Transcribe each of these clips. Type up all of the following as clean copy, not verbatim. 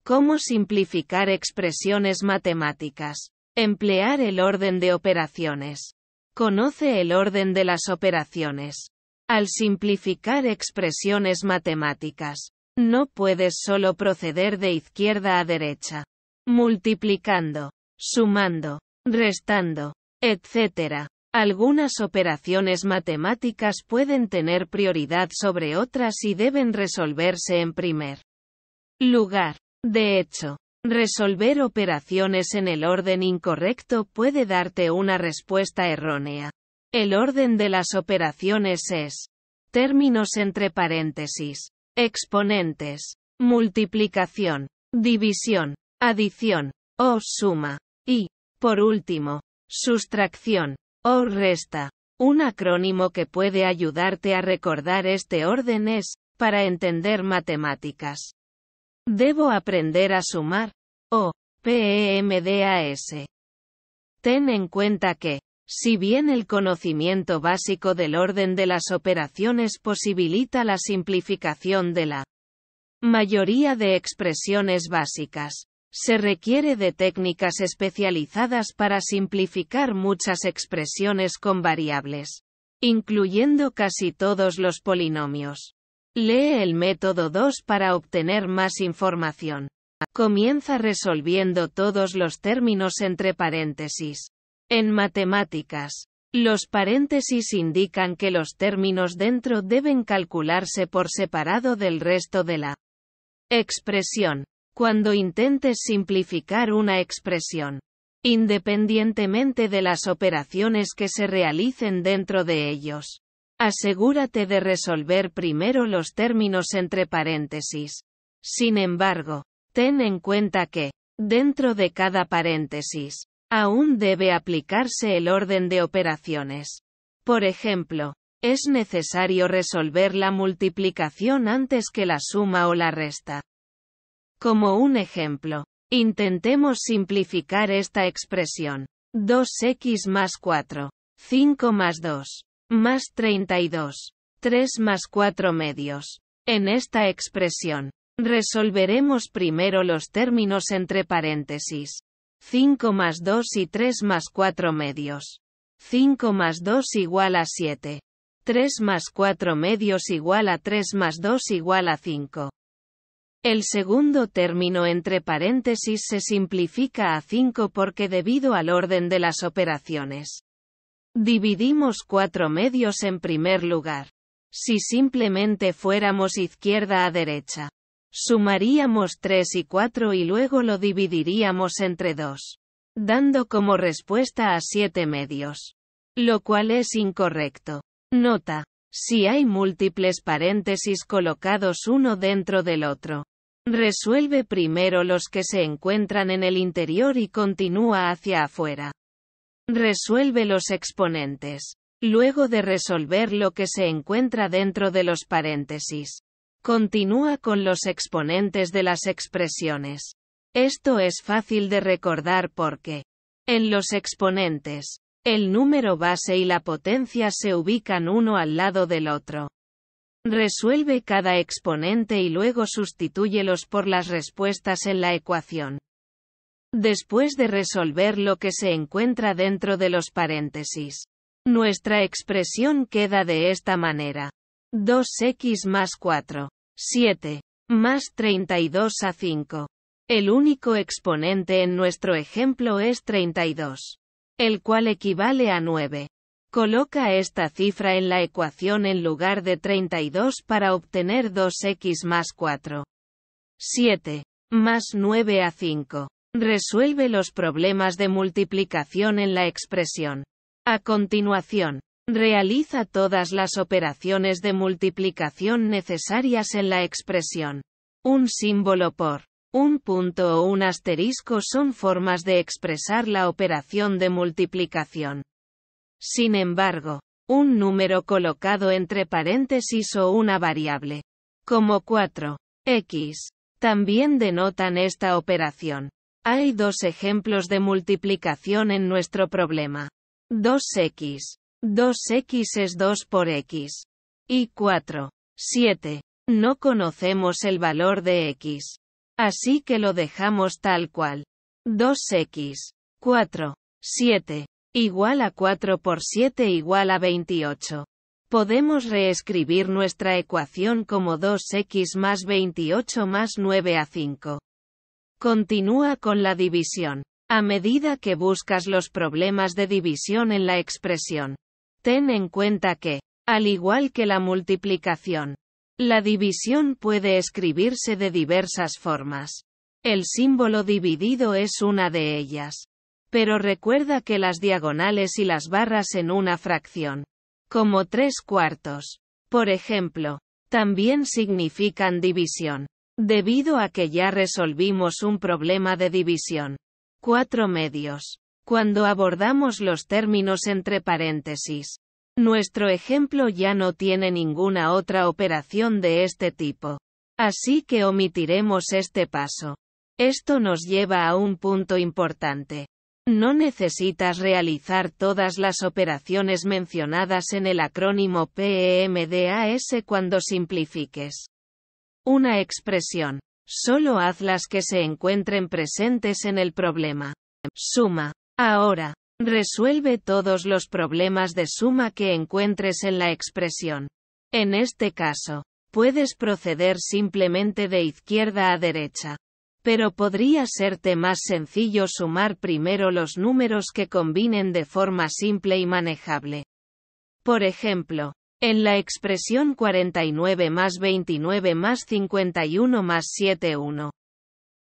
¿Cómo simplificar expresiones matemáticas? Emplear el orden de operaciones. Conoce el orden de las operaciones. Al simplificar expresiones matemáticas, no puedes solo proceder de izquierda a derecha, multiplicando, sumando, restando, etc. Algunas operaciones matemáticas pueden tener prioridad sobre otras y deben resolverse en primer lugar. De hecho, resolver operaciones en el orden incorrecto puede darte una respuesta errónea. El orden de las operaciones es: términos entre paréntesis, exponentes, multiplicación, división, adición, o suma, y, por último, sustracción, o resta. Un acrónimo que puede ayudarte a recordar este orden es, para entender matemáticas. Debo aprender a sumar, o PEMDAS. Ten en cuenta que, si bien el conocimiento básico del orden de las operaciones posibilita la simplificación de la mayoría de expresiones básicas, se requiere de técnicas especializadas para simplificar muchas expresiones con variables, incluyendo casi todos los polinomios. Lee el método 2 para obtener más información. Comienza resolviendo todos los términos entre paréntesis. En matemáticas, los paréntesis indican que los términos dentro deben calcularse por separado del resto de la expresión. Cuando intentes simplificar una expresión, independientemente de las operaciones que se realicen dentro de ellos, asegúrate de resolver primero los términos entre paréntesis. Sin embargo, ten en cuenta que, dentro de cada paréntesis, aún debe aplicarse el orden de operaciones. Por ejemplo, es necesario resolver la multiplicación antes que la suma o la resta. Como un ejemplo, intentemos simplificar esta expresión. 2x más 4, 5 más 2, más 32, 3 más 4 medios. En esta expresión, resolveremos primero los términos entre paréntesis. 5 más 2 y 3 más 4 medios. 5 más 2 igual a 7. 3 más 4 medios igual a 3 más 2 igual a 5. El segundo término entre paréntesis se simplifica a 5 porque debido al orden de las operaciones, dividimos 4 medios en primer lugar. Si simplemente fuéramos izquierda a derecha, sumaríamos 3 y 4 y luego lo dividiríamos entre 2, dando como respuesta a 7 medios. Lo cual es incorrecto. Nota: si hay múltiples paréntesis colocados uno dentro del otro, resuelve primero los que se encuentran en el interior y continúa hacia afuera. Resuelve los exponentes. Luego de resolver lo que se encuentra dentro de los paréntesis, continúa con los exponentes de las expresiones. Esto es fácil de recordar porque, en los exponentes, el número base y la potencia se ubican uno al lado del otro. Resuelve cada exponente y luego sustitúyelos por las respuestas en la ecuación. Después de resolver lo que se encuentra dentro de los paréntesis, nuestra expresión queda de esta manera. 2x más 4, 7, más 32 a 5. El único exponente en nuestro ejemplo es 32, el cual equivale a 9. Coloca esta cifra en la ecuación en lugar de 32 para obtener 2x más 4, 7, más 9 a 5. Resuelve los problemas de multiplicación en la expresión. A continuación, realiza todas las operaciones de multiplicación necesarias en la expresión. Un símbolo por un punto o un asterisco son formas de expresar la operación de multiplicación. Sin embargo, un número colocado entre paréntesis o una variable, como 4x, también denotan esta operación. Hay dos ejemplos de multiplicación en nuestro problema. 2x. 2x es 2 por x. Y 4. 7. No conocemos el valor de x. Así que lo dejamos tal cual. 2x, 4, 7, igual a 4 por 7 igual a 28. Podemos reescribir nuestra ecuación como 2x más 28 más 9 a 5. Continúa con la división. A medida que buscas los problemas de división en la expresión, ten en cuenta que, al igual que la multiplicación, la división puede escribirse de diversas formas. El símbolo dividido es una de ellas. Pero recuerda que las diagonales y las barras en una fracción, como 3/4, por ejemplo, también significan división. Debido a que ya resolvimos un problema de división 4/2, cuando abordamos los términos entre paréntesis, nuestro ejemplo ya no tiene ninguna otra operación de este tipo. Así que omitiremos este paso. Esto nos lleva a un punto importante. No necesitas realizar todas las operaciones mencionadas en el acrónimo PEMDAS cuando simplifiques una expresión. Solo haz las que se encuentren presentes en el problema. Suma. Ahora, resuelve todos los problemas de suma que encuentres en la expresión. En este caso, puedes proceder simplemente de izquierda a derecha. Pero podría serte más sencillo sumar primero los números que combinen de forma simple y manejable. Por ejemplo, en la expresión 49 más 29 más 51 más 71.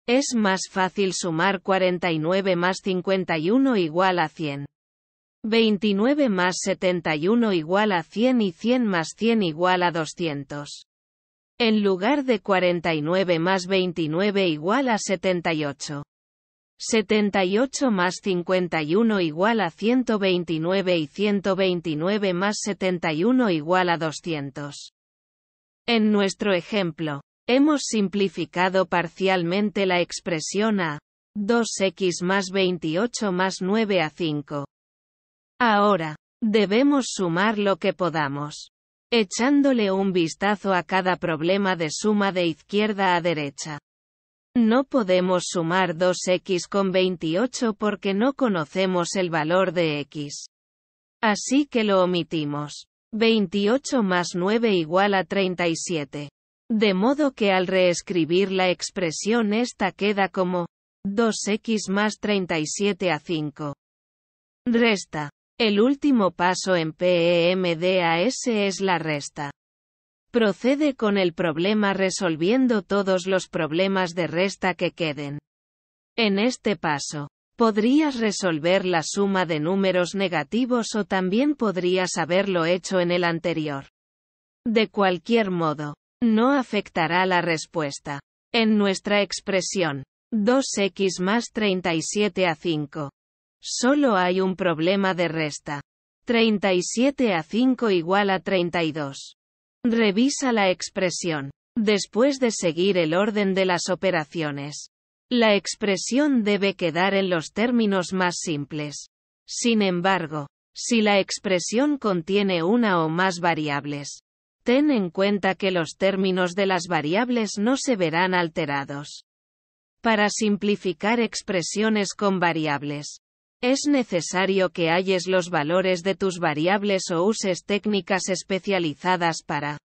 Es más fácil sumar 49 más 51 igual a 100. 29 más 71 igual a 100 y 100 más 100 igual a 200. En lugar de 49 más 29 igual a 78. 78 más 51 igual a 129 y 129 más 71 igual a 200. En nuestro ejemplo, hemos simplificado parcialmente la expresión a 2x más 28 más 9 a 5. Ahora, debemos sumar lo que podamos, echándole un vistazo a cada problema de suma de izquierda a derecha. No podemos sumar 2x con 28 porque no conocemos el valor de x. Así que lo omitimos. 28 más 9 igual a 37. De modo que al reescribir la expresión esta queda como 2x más 37 a 5. Resta. El último paso en PEMDAS es la resta. Procede con el problema resolviendo todos los problemas de resta que queden. En este paso, podrías resolver la suma de números negativos o también podrías haberlo hecho en el anterior. De cualquier modo, no afectará la respuesta. En nuestra expresión, 2x más 37 a 5. Solo hay un problema de resta. 37 a 5 igual a 32. Revisa la expresión. Después de seguir el orden de las operaciones, la expresión debe quedar en los términos más simples. Sin embargo, si la expresión contiene una o más variables, ten en cuenta que los términos de las variables no se verán alterados. Para simplificar expresiones con variables, es necesario que halles los valores de tus variables o uses técnicas especializadas para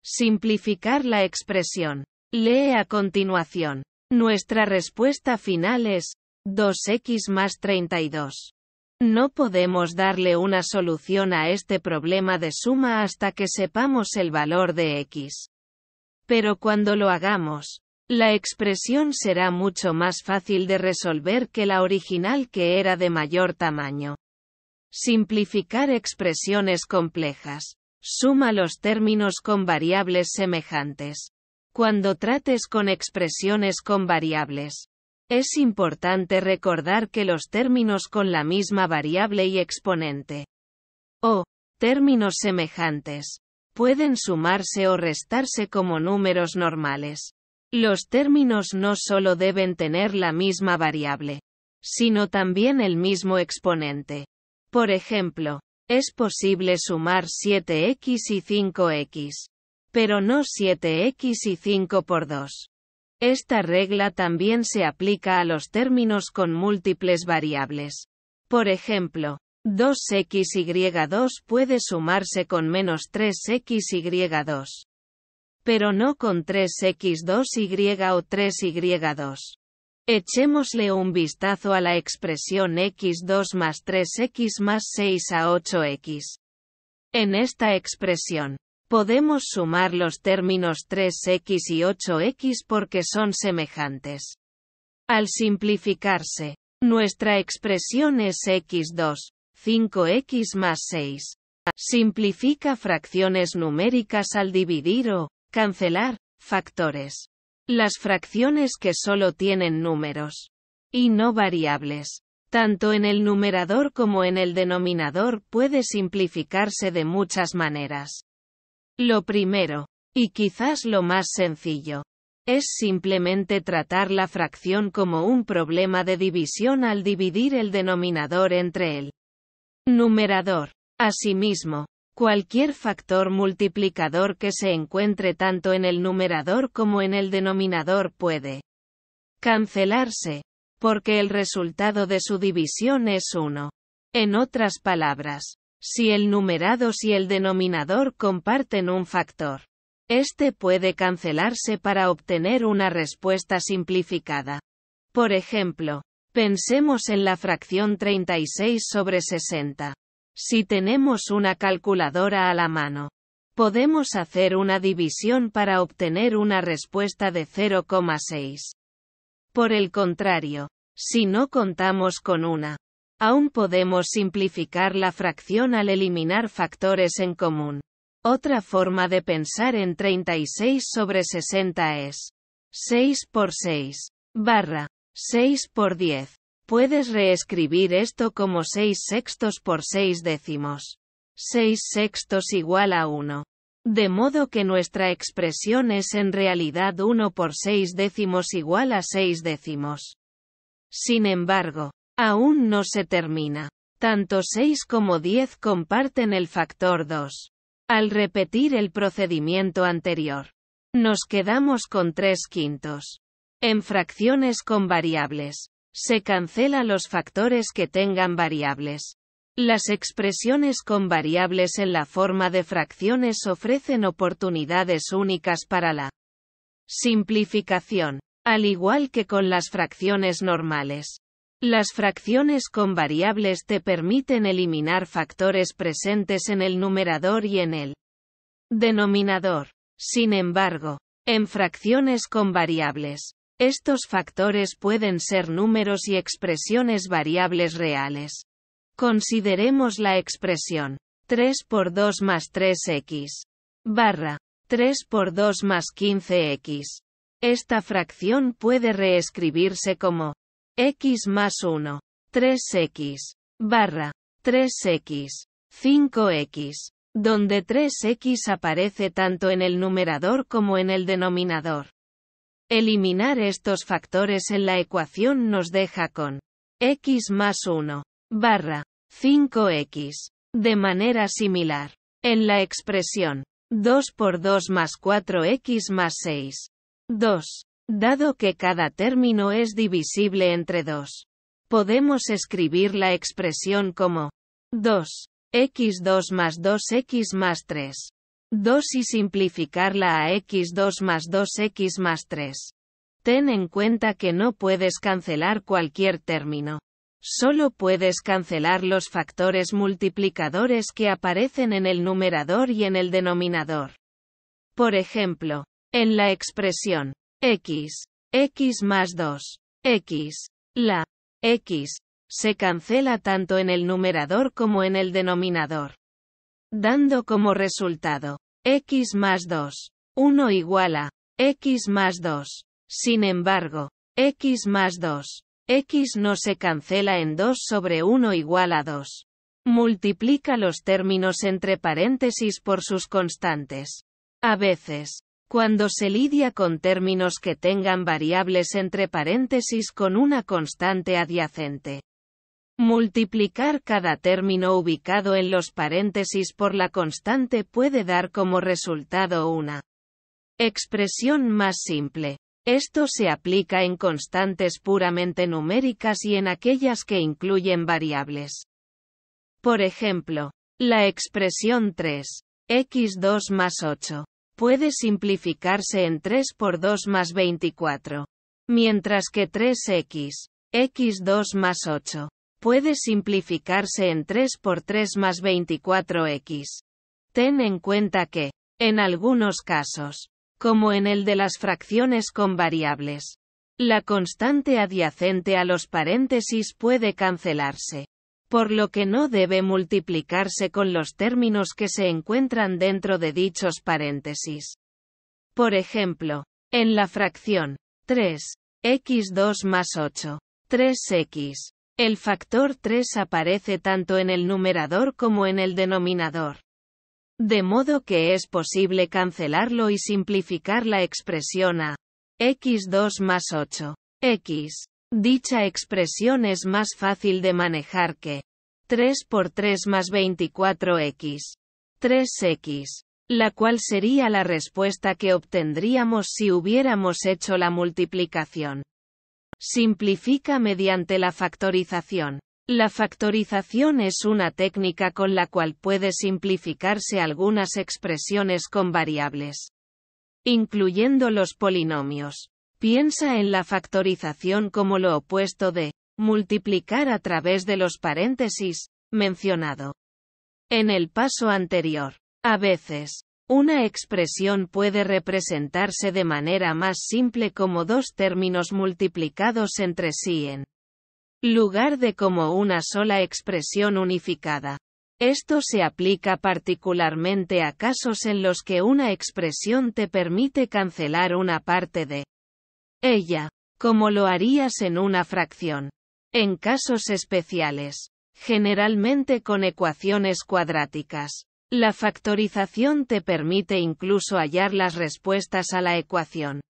simplificar la expresión. Lee a continuación. Nuestra respuesta final es 2x más 32. No podemos darle una solución a este problema de suma hasta que sepamos el valor de x. Pero cuando lo hagamos, la expresión será mucho más fácil de resolver que la original que era de mayor tamaño. Simplificar expresiones complejas. Suma los términos con variables semejantes. Cuando trates con expresiones con variables, es importante recordar que los términos con la misma variable y exponente, o términos semejantes, pueden sumarse o restarse como números normales. Los términos no solo deben tener la misma variable, sino también el mismo exponente. Por ejemplo, es posible sumar 7x y 5x, pero no 7x y 5 por 2. Esta regla también se aplica a los términos con múltiples variables. Por ejemplo, 2xy2 puede sumarse con menos 3xy2. Pero no con 3x2y o 3y2. Echémosle un vistazo a la expresión x2 más 3x más 6 a 8x. En esta expresión, podemos sumar los términos 3x y 8x porque son semejantes. Al simplificarse, nuestra expresión es x2, 5x más 6. Simplifica fracciones numéricas al dividir o cancelar factores. Las fracciones que solo tienen números y no variables, tanto en el numerador como en el denominador, puede simplificarse de muchas maneras. Lo primero, y quizás lo más sencillo, es simplemente tratar la fracción como un problema de división al dividir el denominador entre el numerador. Asimismo, cualquier factor multiplicador que se encuentre tanto en el numerador como en el denominador puede cancelarse, porque el resultado de su división es 1. En otras palabras, si el numerado y el denominador comparten un factor, este puede cancelarse para obtener una respuesta simplificada. Por ejemplo, pensemos en la fracción 36 sobre 60. Si tenemos una calculadora a la mano, podemos hacer una división para obtener una respuesta de 0,6. Por el contrario, si no contamos con una, aún podemos simplificar la fracción al eliminar factores en común. Otra forma de pensar en 36 sobre 60 es 6 por 6, barra 6 por 10. Puedes reescribir esto como 6 sextos por 6 décimos. 6 sextos igual a 1. De modo que nuestra expresión es en realidad 1 por 6 décimos igual a 6 décimos. Sin embargo, aún no se termina. Tanto 6 como 10 comparten el factor 2. Al repetir el procedimiento anterior, nos quedamos con 3 quintos. En fracciones con variables, se cancela los factores que tengan variables. Las expresiones con variables en la forma de fracciones ofrecen oportunidades únicas para la simplificación, al igual que con las fracciones normales. Las fracciones con variables te permiten eliminar factores presentes en el numerador y en el denominador. Sin embargo, en fracciones con variables, estos factores pueden ser números y expresiones variables reales. Consideremos la expresión 3 por 2 más 3x, barra 3 por 2 más 15x. Esta fracción puede reescribirse como x más 1, 3x, barra 3x, 5x, donde 3x aparece tanto en el numerador como en el denominador. Eliminar estos factores en la ecuación nos deja con x más 1, barra 5x. De manera similar, en la expresión 2 por 2 más 4x más 6, 2. Dado que cada término es divisible entre 2, podemos escribir la expresión como 2x2 más 2x más 3. 2 y simplificarla a x2 más 2x más 3. Ten en cuenta que no puedes cancelar cualquier término. Solo puedes cancelar los factores multiplicadores que aparecen en el numerador y en el denominador. Por ejemplo, en la expresión x más 2, x, la x, se cancela tanto en el numerador como en el denominador, dando como resultado x más 2, 1 igual a x más 2. Sin embargo, x más 2, x no se cancela en 2 sobre 1 igual a 2. Multiplica los términos entre paréntesis por sus constantes. A veces, cuando se lidia con términos que tengan variables entre paréntesis con una constante adyacente, multiplicar cada término ubicado en los paréntesis por la constante puede dar como resultado una expresión más simple. Esto se aplica en constantes puramente numéricas y en aquellas que incluyen variables. Por ejemplo, la expresión 3x2 más 8 puede simplificarse en 3 por 2 más 24, mientras que 3x(x2 más 8) puede simplificarse en 3 por 3 más 24x. Ten en cuenta que, en algunos casos, como en el de las fracciones con variables, la constante adyacente a los paréntesis puede cancelarse, por lo que no debe multiplicarse con los términos que se encuentran dentro de dichos paréntesis. Por ejemplo, en la fracción 3x2 más 8, 3x, el factor 3 aparece tanto en el numerador como en el denominador. De modo que es posible cancelarlo y simplificar la expresión a x2 más 8, x. Dicha expresión es más fácil de manejar que 3 por 3 más 24x, 3x, la cual sería la respuesta que obtendríamos si hubiéramos hecho la multiplicación. Simplifica mediante la factorización. La factorización es una técnica con la cual puede simplificarse algunas expresiones con variables, incluyendo los polinomios. Piensa en la factorización como lo opuesto de multiplicar a través de los paréntesis, mencionado en el paso anterior. A veces, una expresión puede representarse de manera más simple como dos términos multiplicados entre sí en lugar de como una sola expresión unificada. Esto se aplica particularmente a casos en los que una expresión te permite cancelar una parte de ella, como lo harías en una fracción. En casos especiales, generalmente con ecuaciones cuadráticas, la factorización te permite incluso hallar las respuestas a la ecuación.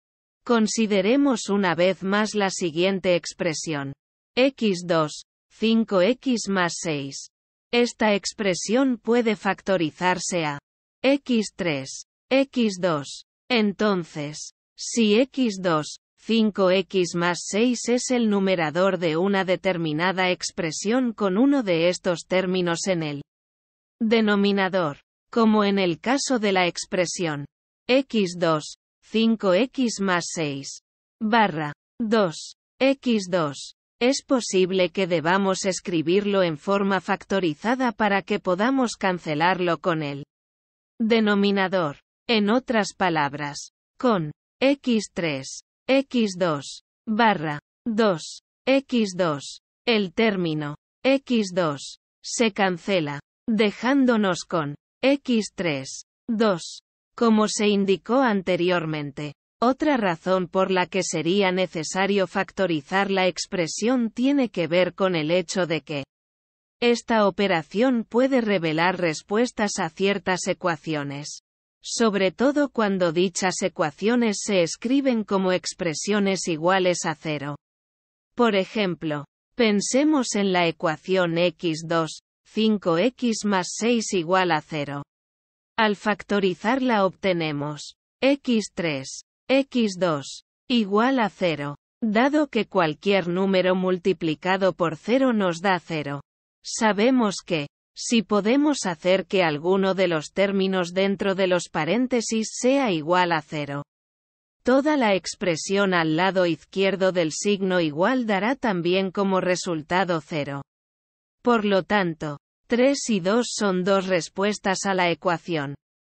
Consideremos una vez más la siguiente expresión. x2, 5x más 6. Esta expresión puede factorizarse a x3, x2. Entonces, si x2, 5x más 6 es el numerador de una determinada expresión con uno de estos términos en el denominador, como en el caso de la expresión x2, 5x más 6, barra 2, x2, es posible que debamos escribirlo en forma factorizada para que podamos cancelarlo con el denominador. En otras palabras, con x3, x2, barra 2, x2, el término x2 se cancela, dejándonos con x3, 2, como se indicó anteriormente. Otra razón por la que sería necesario factorizar la expresión tiene que ver con el hecho de que esta operación puede revelar respuestas a ciertas ecuaciones, sobre todo cuando dichas ecuaciones se escriben como expresiones iguales a 0. Por ejemplo, pensemos en la ecuación x2, 5x más 6 igual a 0. Al factorizarla obtenemos x3, x2, igual a 0, dado que cualquier número multiplicado por 0 nos da 0. Sabemos que, si podemos hacer que alguno de los términos dentro de los paréntesis sea igual a 0, toda la expresión al lado izquierdo del signo igual dará también como resultado 0. Por lo tanto, 3 y 2 son dos respuestas a la ecuación